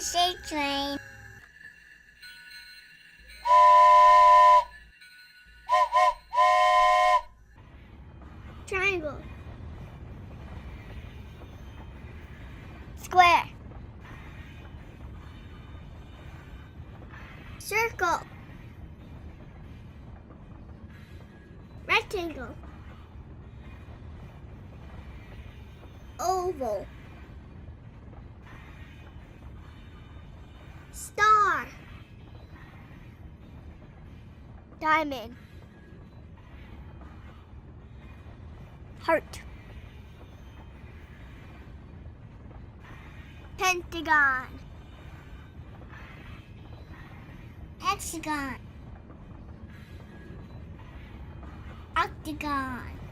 say train. Triangle. Square. Circle. Rectangle. Oval. Star. Diamond. Heart. Pentagon. Hexagon. Octagon.